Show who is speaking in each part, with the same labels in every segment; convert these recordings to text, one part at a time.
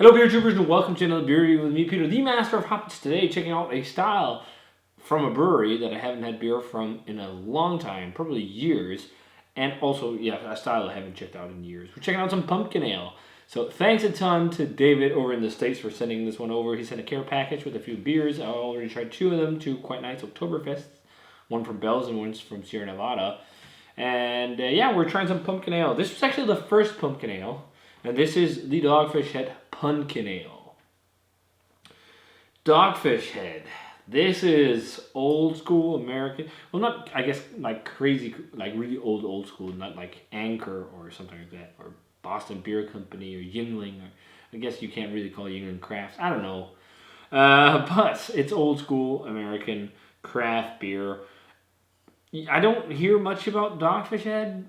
Speaker 1: Hello beer troopers and welcome to another beer review with me, Peter, the master of hops. Today checking out a style from a brewery that I haven't had beer from in a long time, probably years. And also, a style I haven't checked out in years. We're checking out some pumpkin ale. So thanks a ton to David over in the States for sending this one over. He sent a care package with a few beers. I already tried two of them, two quite nice Oktoberfests. One from Bell's and one from Sierra Nevada. And we're trying some pumpkin ale. This was actually the first pumpkin ale. And this is the Dogfish Head Punkin Ale. Dogfish Head. This is old school American. Well, not, I guess, like crazy, like really old school. Not like Anchor or something like that. Or Boston Beer Company or Yuengling. Or, I guess you can't really call Yuengling craft. I don't know. But it's old school American craft beer. I don't hear much about Dogfish Head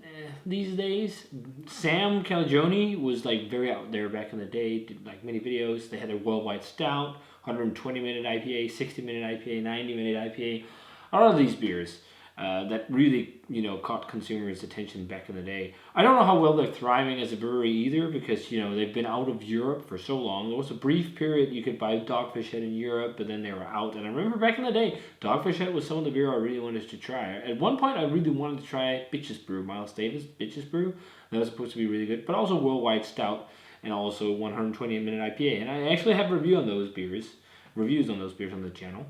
Speaker 1: these days. Sam Calagione was like very out there back in the day, did like many videos. They had their worldwide stout, 120-minute IPA, 60-minute IPA, 90-minute IPA. A lot of these beers that really, caught consumers' attention back in the day. I don't know how well they're thriving as a brewery either because, they've been out of Europe for so long. There was a brief period you could buy Dogfish Head in Europe, but then they were out. And I remember back in the day, Dogfish Head was some of the beer I really wanted to try. At one point, I really wanted to try Beige Brew, Miles Davis Beige Brew. That was supposed to be really good, but also Worldwide Stout and also 120-minute IPA. And I actually have reviews on those beers on the channel.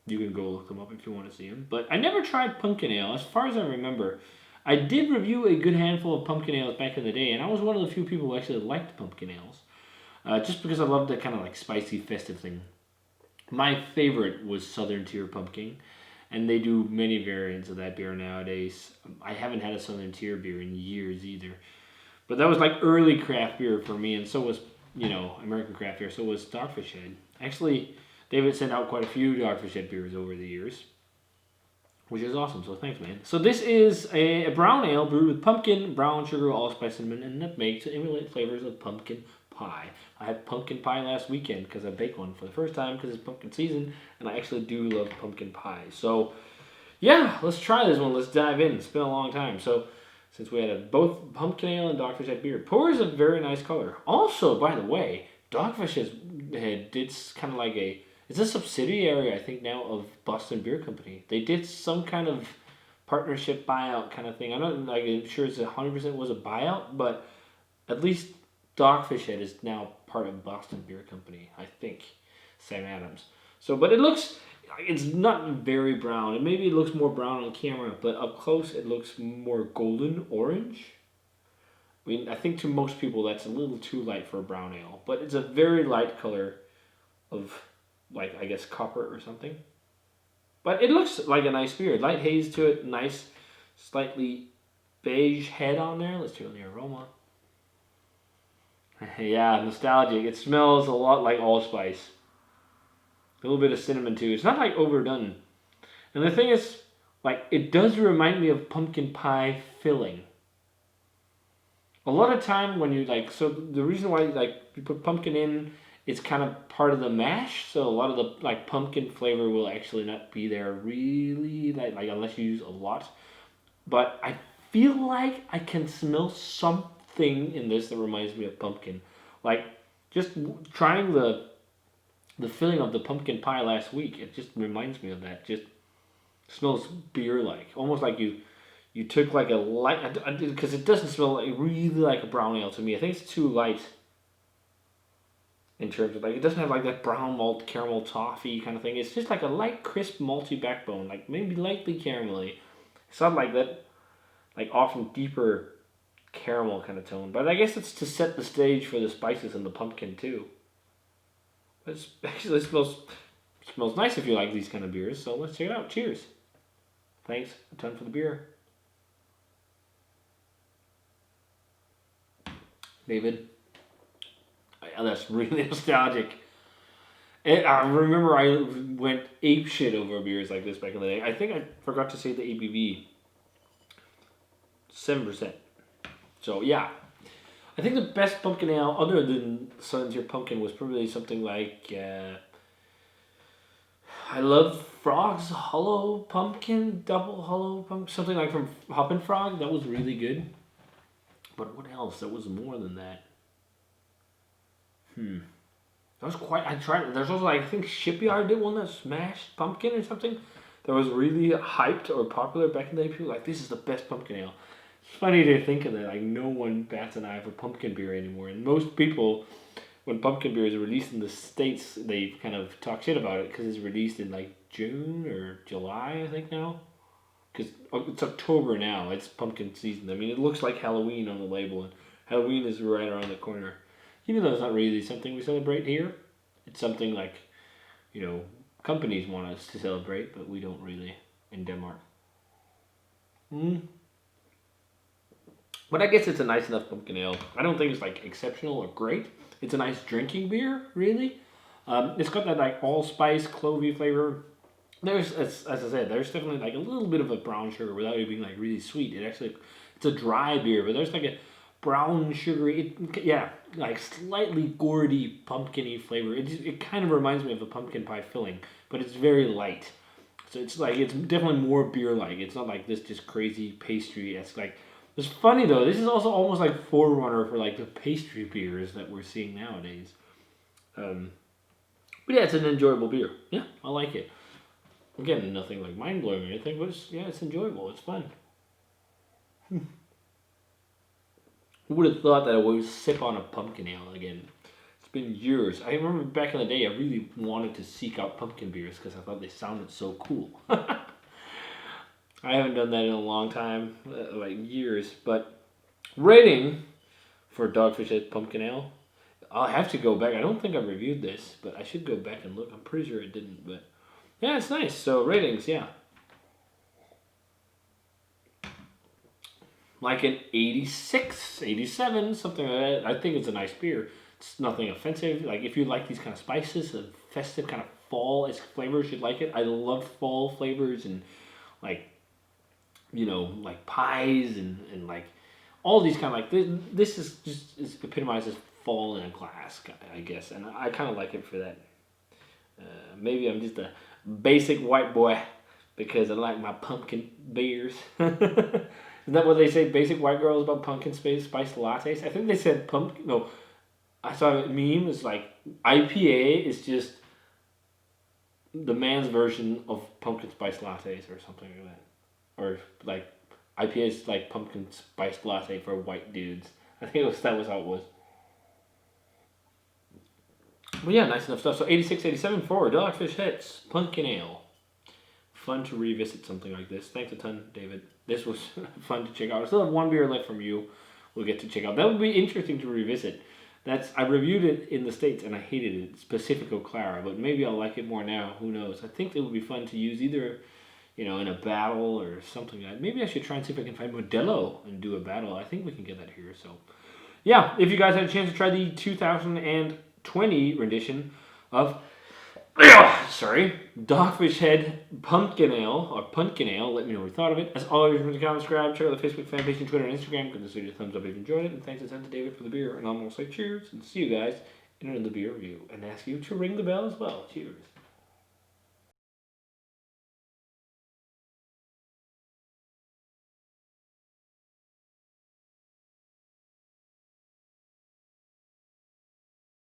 Speaker 1: You can go look them up if you want to see them. But I never tried pumpkin ale. As far as I remember, I did review a good handful of pumpkin ales back in the day, and I was one of the few people who actually liked pumpkin ales. Just because I loved that kind of like spicy, festive thing. My favorite was Southern Tier Pumpkin, and they do many variants of that beer nowadays. I haven't had a Southern Tier beer in years either. But that was like early craft beer for me, and so was, American craft beer, so was Dogfish Head. Actually, David sent out quite a few Dogfish Head beers over the years, which is awesome, so thanks, man. So this is a brown ale brewed with pumpkin, brown sugar, allspice, cinnamon, and nutmeg to emulate flavors of pumpkin pie. I had pumpkin pie last weekend because I baked one for the first time because it's pumpkin season, and I actually do love pumpkin pie. So, yeah, let's try this one. Let's dive in. It's been a long time. So, since we had both pumpkin ale and Dogfish Head beer, pours a very nice color. Also, by the way, Dogfish Head did kind of like it's a subsidiary, I think, now of Boston Beer Company. They did some kind of partnership buyout kind of thing. I'm not sure it's 100% was a buyout, but at least Dogfish Head is now part of Boston Beer Company, I think. Sam Adams. So, but it's not very brown. Maybe it looks more brown on camera, but up close it looks more golden orange. I mean, I think to most people that's a little too light for a brown ale, but it's a very light color of, like, I guess copper or something. But it looks like a nice beer. Light haze to it, nice, slightly beige head on there. Let's turn on the aroma. Yeah, nostalgic. It smells a lot like Allspice. A little bit of cinnamon too. It's not like overdone. And the thing is, like, it does remind me of pumpkin pie filling. A lot of time when you so the reason why you put pumpkin in, it's kind of part of the mash, so a lot of the pumpkin flavor will actually not be there really, like unless you use a lot. But I feel like I can smell something in this that reminds me of pumpkin. Like just trying the filling of the pumpkin pie last week, it just reminds me of that. Just smells beer-like, almost like you took like a light, because it doesn't smell really like a brown ale to me. I think it's too light. In terms of it doesn't have like that brown malt caramel toffee kind of thing. It's just like a light, crisp, malty backbone, like maybe lightly caramelly. It's not like that, like often deeper caramel kind of tone. But I guess it's to set the stage for the spices and the pumpkin too. But it smells nice if you like these kind of beers. So let's check it out. Cheers. Thanks a ton for the beer, David. That's really nostalgic. I remember I went apeshit over beers like this back in the day. I think I forgot to say the ABV. 7%. So, yeah. I think the best pumpkin ale, other than Southern Tier Pumpkin, was probably something like... I love Frog's Hollow Pumpkin, Double Hollow Pumpkin, something like from Hoppin' Frog. That was really good. But what else? There was more than that. That was quite. I tried. There's also like I think Shipyard did one that smashed pumpkin or something. That was really hyped or popular back in the day. People were like this is the best pumpkin ale. It's funny to think of that. Like no one bats an eye for pumpkin beer anymore, and most people, when pumpkin beer is released in the States, they kind of talk shit about it because it's released in like June or July, I think now. Because it's October now. It's pumpkin season. I mean, it looks like Halloween on the label, and Halloween is right around the corner. Even though it's not really something we celebrate here, it's something like, companies want us to celebrate, but we don't really in Denmark. But I guess it's a nice enough pumpkin ale. I don't think it's like exceptional or great. It's a nice drinking beer, really. It's got that like allspice, clovey flavor. There's, as I said, there's definitely like a little bit of a brown sugar without it being like really sweet. It's a dry beer, but there's like a brown sugary, like slightly gourdy, pumpkin-y flavor. It kind of reminds me of a pumpkin pie filling, but it's very light. So it's definitely more beer-like. It's not like this just crazy pastry. It's funny though. This is also almost like forerunner for like the pastry beers that we're seeing nowadays. But yeah, it's an enjoyable beer. Yeah, I like it. Again, nothing like mind-blowing or anything, but it's enjoyable. It's fun. Who would have thought that I would sip on a pumpkin ale again? It's been years. I remember back in the day, I really wanted to seek out pumpkin beers because I thought they sounded so cool. I haven't done that in a long time, like years. But rating for Dogfish Head Pumpkin Ale, I'll have to go back. I don't think I reviewed this, but I should go back and look. I'm pretty sure I didn't, but yeah, it's nice. So ratings, yeah. Like an 86, 87, something like that. I think it's a nice beer. It's nothing offensive. Like if you like these kind of spices and festive kind of fall-esque flavors, you'd like it. I love fall flavors and like, like pies and like all these kind of like, this is epitomizes fall in a glass, I guess. And I kind of like it for that. Maybe I'm just a basic white boy because I like my pumpkin beers. Isn't that what they say? Basic white girls about pumpkin spice lattes. I think they said pumpkin. No, I saw a meme. It's like IPA is just the man's version of pumpkin spice lattes or something like that, or like IPA is like pumpkin spice latte for white dudes. I think that was how it was. But yeah, nice enough stuff. So 86, 87 for Dogfish Heads Pumpkin Ale. Fun to revisit something like this. Thanks a ton, David. This was fun to check out. I still have one beer left from you. We'll get to check out. That would be interesting to revisit. I reviewed it in the States and I hated it. It's Pacifico Clara, but maybe I'll like it more now. Who knows? I think it would be fun to use either, in a battle or something like that. Maybe I should try and see if I can find Modelo and do a battle. I think we can get that here. So, yeah, if you guys had a chance to try the 2020 rendition of Dogfish Head Pumpkin Ale, let me know what you thought of it. As always, remember to comment, subscribe, check out the Facebook fan page and Twitter and Instagram. Give this video a thumbs up if you enjoyed it. And thanks a ton to David for the beer. And I'm going to say cheers and see you guys in another beer review. And ask you to ring the bell as well. Cheers.